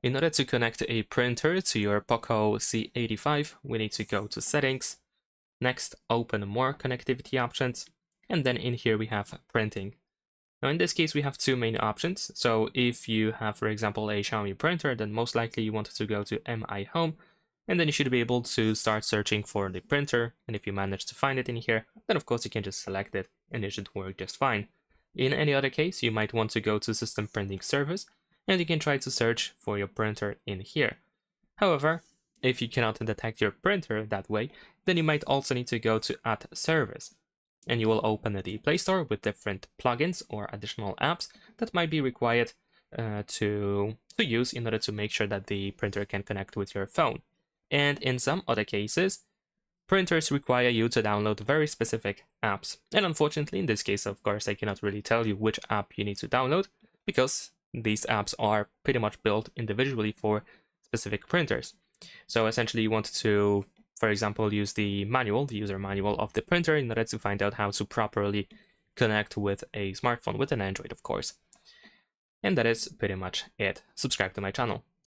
In order to connect a printer to your POCO C85, we need to go to Settings. Next, open More Connectivity Options. And then in here we have Printing. Now in this case, we have two main options. So if you have, for example, a Xiaomi printer, then most likely you want to go to MI Home. And then you should be able to start searching for the printer. And if you manage to find it in here, then of course you can just select it and it should work just fine. In any other case, you might want to go to System Printing Service and you can try to search for your printer in here. However, if you cannot detect your printer that way, then you might also need to go to Add Service. And you will open the Play Store with different plugins or additional apps that might be required to use in order to make sure that the printer can connect with your phone. And in some other cases, printers require you to download very specific apps. And unfortunately, in this case, of course, I cannot really tell you which app you need to download because these apps are pretty much built individually for specific printers. So essentially, you want to, for example, use the manual, the user manual of the printer in order to find out how to properly connect with a smartphone, with an Android, of course. And that is pretty much it. Subscribe to my channel.